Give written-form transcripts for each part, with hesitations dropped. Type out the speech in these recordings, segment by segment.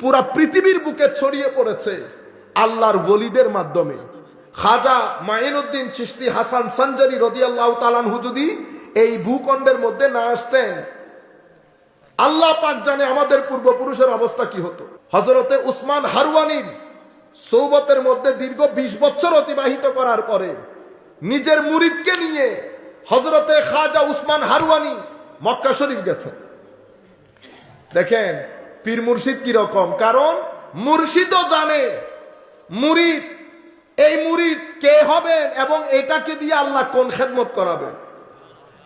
পুরা পৃথিবীর বুকে ছড়িয়ে পড়েছে আল্লাহর ওলিদের মাধ্যমে। খাজা মাইনুদ্দিন চিশতি হাসান সানজারি রাদিয়াল্লাহু তাআলা আনহু যদি এই ভূখণ্ডের মধ্যে না আসতেন, আল্লাহ পাক জানে আমাদের পূর্বপুরুষের অবস্থা কি হতো। হযরতে উসমান হারওয়ানির সৌবতের মধ্যে দীর্ঘ 20 বছর অতিবাহিত করার পরে নিজের মুরিদকে নিয়ে হযরতে খাজা উসমান হারওয়ানি মক্কা শরীফ গেছেন। দেখেন পীর মুর্শিদ কি রকম, কারণ মুর্শিদও জানে মুরিদ, এই মুরিদ কে হবেন এবং এটাকে দিয়ে আল্লাহ কোন খেদমত করাবেন।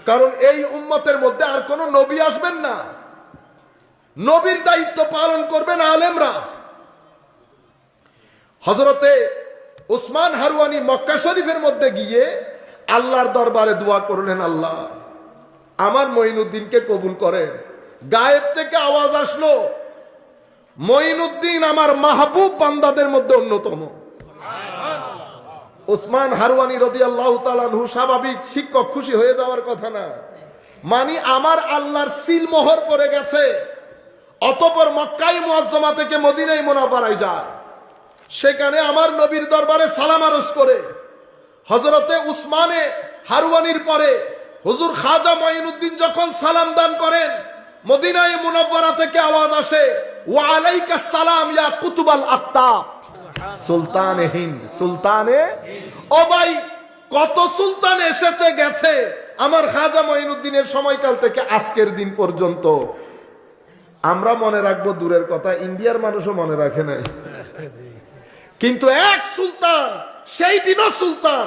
কারণ এই উম্মতের মধ্যে আর কোন নবী আসবেন না, নবীর দায়িত্ব পালন করবেন আলেমরা। হযরতে উসমান হারওয়ানি মক্কা শরীফের মধ্যে গিয়ে আল্লাহর দরবারে দোয়া করলেন, আল্লাহ আমার মঈনুদ্দিনকে কবুল করেন। গায়েব থেকে আওয়াজ আসলো, মঈনুদ্দিন আমার মাহবুব বান্দাদের মধ্যে অন্যতম। উসমান হারওয়ানি রাদিয়াল্লাহু তাআলা আনহু স্বাভাবিক শিক্ষক, খুশি হয়ে যাওয়ার কথা না, মানে আমার আল্লাহর সিল মোহর করে গেছে। অতঃপর মক্কায় মুআজ্জামা থেকে মদিনায় মুনাওয়ারায় যায়, সেখানে আমার নবীর দরবারে সালাম আরজ করে হযরতে উসমানে হারওয়ানির পরে হুজুর খাজা মাইনুদ্দিন যখন সালাম দান করেন, মদিনায় মুনাওয়ারা থেকে আওয়াজ আসে, ওয়া আলাইকাস সালাম ইয়া কুতুবাল আক্তাব। সুলতানে হিন্দ, সুলতানে, ও ভাই কত সুলতান এসেছে গেছে আমার খাজা মাইনুদ্দিনের সময়কাল থেকে আজকের দিন পর্যন্ত। আমরা মনে রাখবো দূরের কথা, ইন্ডিয়ার মানুষও মনে রাখে নাই, কিন্তু এক সুলতান, সেই দিনও সুলতান,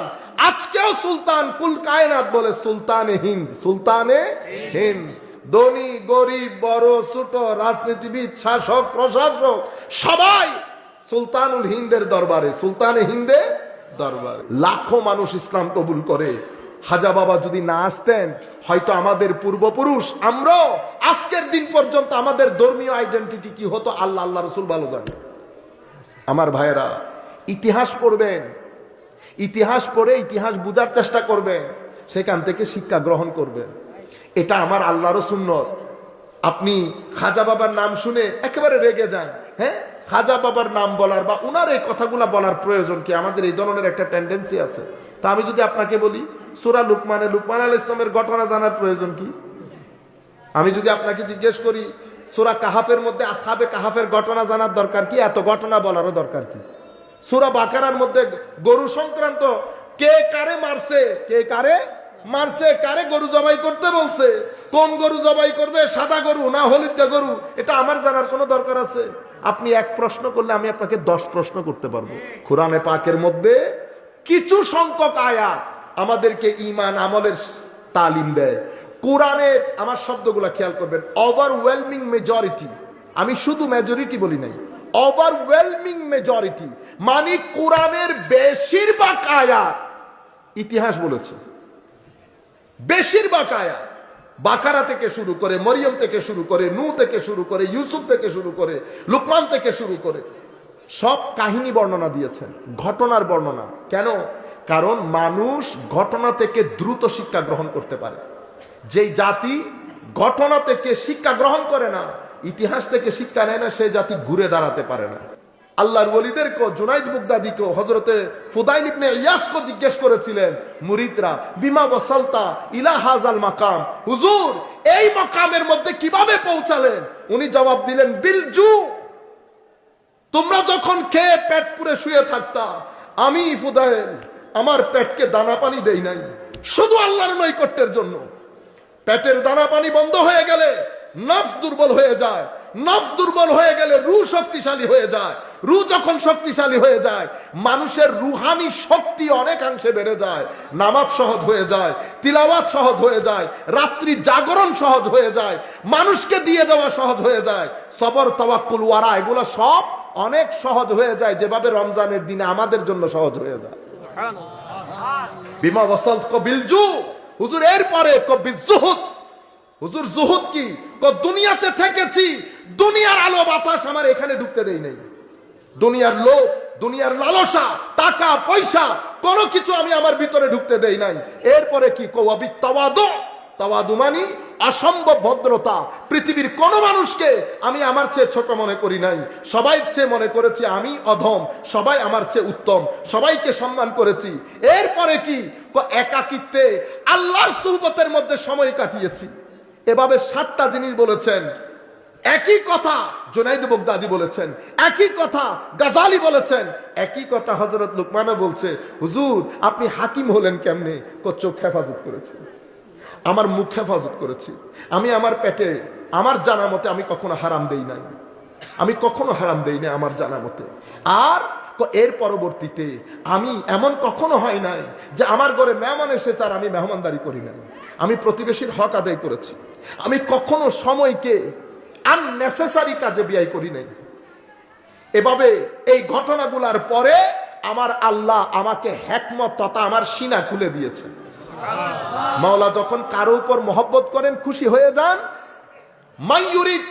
আজকেও সুলতান, কুল কায়নাত বলে সুলতানে হিন্দ, সুলতানে হিন্দ। ধনী গরিব বড় ছোট, রাজনীতিবিদ শাসক প্রশাসক সবাই সুলতানুল হিন্দের দরবারে, সুলতানে হিন্দে দরবারে লাখো মানুষ ইসলাম কবুল করে। হাজা বাবা যদি না আসতেন, হয়তো আমাদের পূর্বপুরুষ, আমরাও আজকের দিন পর্যন্ত আমাদের ধর্মীয় আইডেন্টিটি কি হতো আল্লাহ আল্লাহ রসুল ভালো জানে। আমার ভাইয়েরা, ইতিহাস পড়বেন, ইতিহাস পড়ে ইতিহাস বুঝার চেষ্টা করবেন, সেখান থেকে শিক্ষা গ্রহণ করবেন। এটা আমার আল্লাহর সুন্নত। আপনি খাজা বাবার নাম শুনে একেবারে রেগে যান, হ্যাঁ, খাজা বাবার নাম বলার বা উনার এই কথাগুলা বলার প্রয়োজন কি? আমাদের এই ধরনের একটা টেন্ডেন্সি আছে। তা আমি যদি আপনাকে বলি সূরা লুকমান আলাইহিস সালামের ঘটনা জানার প্রয়োজন কি? আমি যদি আপনাকে জিজ্ঞেস করি সূরা কাহাফের মধ্যে আসহাবে কাহাফের ঘটনা জানার দরকার কি? এত ঘটনা বলারও দরকার কি? সূরা বাকারার মধ্যে গরু সংক্রান্ত, কে কারে মারছে, কে কারে মারছে, কারে গরু জবাই করতে বলছে, কোন গরু জবাই করবে, সাদা গরু না হলুদ গরু, এটা আমার জানার কোনো দরকার আছে? আপনি এক প্রশ্ন করলে আমি আপনাকে 10 প্রশ্ন করতে পারবো। কোরআনে পাকের মধ্যে কিছু সংখ্যক আয়াত আমাদেরকে ঈমান আমলের তালিম দেয়। কোরআনের, আমার শব্দগুলো খেয়াল করবেন, ওভারওয়েলমিং মেজরিটি, আমি শুধু মেজরিটি বলি নাই, ওভারওয়েলমিং মেজরিটি মানে কোরআনের বেশিরভাগ আয়াত ইতিহাস বলেছে। বেশিরভাগ আয়াত বাকারা থেকে শুরু করে, মরিয়ম থেকে শুরু করে, নূহ থেকে শুরু করে, ইউসুফ থেকে শুরু করে, লুকমান থেকে শুরু করে সব কাহিনী বর্ণনা দিয়েছেন, ঘটনার বর্ণনা। কেন? কারণ মানুষ ঘটনা থেকে দ্রুত শিক্ষা গ্রহণ করতে পারে। যেই জাতি ঘটনা থেকে শিক্ষা গ্রহণ করে না, ইতিহাস থেকে শিক্ষা নেয় না, সেই জাতি ঘুরে দাঁড়াতে পারে না। আল্লাহর ওলিদেরকে, জুনাইদ বুগদাদিকে, হযরতে ফুদাইল ইবনে ইয়াসকে জিজ্ঞেস করেছিলেন মুরিদরা, বিমা ওয়াসালতা ইলা হাযাল মাকাম, হুজুর এই মাকামের মধ্যে কিভাবে পৌঁছালেন? উনি জবাব দিলেন, বিল জু, তোমরা যখন খেয়ে পেট পুরে শুয়ে থাকতা, আমি ফুদাইল আমার পেটকে দানা পানি দেই নাই শুধু আল্লাহর নৈকট্যের জন্য। পেটের দানা পানি বন্ধ হয়ে গেলে নফস দুর্বল হয়ে যায়, নফস দুর্বল হয়ে গেলে রূহ শক্তিশালী হয়ে যায়, রূহ যখন শক্তিশালী হয়ে যায় মানুষের রুহানি শক্তি অনেকাংশে বেড়ে যায়, নামাজ সহজ হয়ে যায়, তিলাওয়াত সহজ হয়ে যায়, রাত্রি জাগরণ সহজ হয়ে যায়, মানুষকে দিয়ে দেওয়া সহজ হয়ে যায়, সবর তাওয়াক্কুল ওয়ারা এগুলো সব অনেক সহজ হয়ে যায়, যেভাবে রমজানের দিনে আমাদের জন্য সহজ হয়ে যায়। বিমা ওয়াসালত কবিল জু, হুজুর এরপরে কবিল জুহুদ, হুজুর জুহুদ কি? দুনিয়াতে থেকেছি, দুনিয়ার আলো বাতাস আমার এখানে ঢুকতে দেই নাই, দুনিয়ার লোভ, দুনিয়ার লালসা, টাকা পয়সা কোনো কিছু আমি আমার ভিতরে ঢুকতে দেই নাই। এরপরে কি? কওয়াবি তাওয়াদু, তাওয়াদু মানে অসম্ভব ভদ্রতা। পৃথিবীর কোন মানুষকে আমি আমার চেয়ে ছোট মনে করি নাই, সবাই চেয়ে মনে করেছি আমি অধম, সবাই আমার চেয়ে উত্তম, সবাইকে সম্মান করেছি। এরপরে কি একাকিত্বে আল্লাহর সুহবতের মধ্যে সময় কাটিয়েছি। এভাবে 7টা জিনিস বলেছেন। একই কথা জুনাইদ বাগদাদি বলেছেন, একই কথা গাজালি বলেছেন, একই কথা হযরত লুকমানও বলছে। হুজুর আপনি হাকিম হলেন কেমনে? চোখ হেফাজত করেছি, আমার মুখ হেফাজত করেছি, আমি আমার পেটে আমার জানা মতে আমি কখনো হারাম দেই নাই, আমি কখনো হারাম দেই না আমার জানা মতে। আর এর পরবর্তীতে আমি এমন কখনো হয় নাই যে আমার ঘরে মেহমান এসেছে আর আমি মেহমানদারি করি না, আমি প্রতিবেশীর হক আদায় করেছি, আমি কখনো সময়কে আননেসেসারি কাজে ব্যয় করি নাই। এভাবে এই ঘটনাগুলোর পরে আমার আল্লাহ আমাকে হিকমত তথা আমার সিনা খুলে দিয়েছে। মাওলা যখন কারো উপর মহব্বত করেন, খুশি হয়ে যান, মাইয়ুরিদ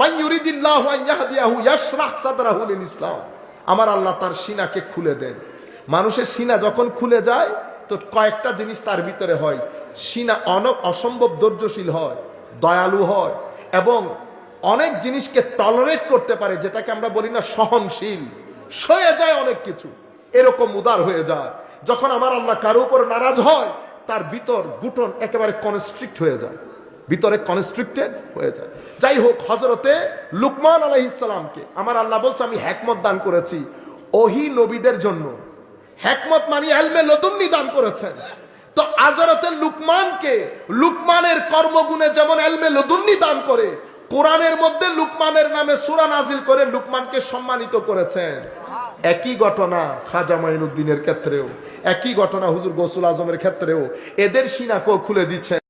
মাইয়ুরিদিল্লাহু আন ইয়াহদিয়াহু ইয়াশরাহ সাদরাহু লিল ইসলাম। আমার আল্লাহ তার সিনাকে খুলে দেন। মানুষের সিনা যখন খুলে যায় তো কয়েকটা জিনিস তার ভিতরে হয়। সিনা অসম্ভব ধৈর্যশীল হয়, দয়ালু হয় এবং অনেক জিনিসকে টলারেট করতে পারে, যেটাকে আমরা বলি না সহনশীল, সয়ে যায় অনেক কিছু, এরকম উদার হয়ে যায়। যখন আমার আল্লাহ কারো উপর নারাজ হয় তার ভিতর গুটন একেবারে কনস্ট্রিক্ট হয়ে যায়, ভিতরে কনস্ট্রিক্টেড হয়ে যায়। যাই হোক, হযরতে লুকমান আলাইহিস সালামকে আমার আল্লাহ বলছে আমি হিকমত দান করেছি ওহি নবীদের জন্য। হিকমত মানে ইলমে লদুন্নি দান করেছেন। তো হযরতে লুকমানকে লুকমানের কর্মগুণে যেমন ইলমে লদুন্নি দান করে, কোরআনের মধ্যে লুকমানের নামে সূরা নাজিল করে লুকমানকে সম্মানিত করেছেন। একই ঘটনা খাজা মাইনুদ্দিনের ক্ষেত্রেও, একই ঘটনা হুজুর গৌসুল আজমের ক্ষেত্রেও, এদের সিনাকেও খুলে দিচ্ছেন।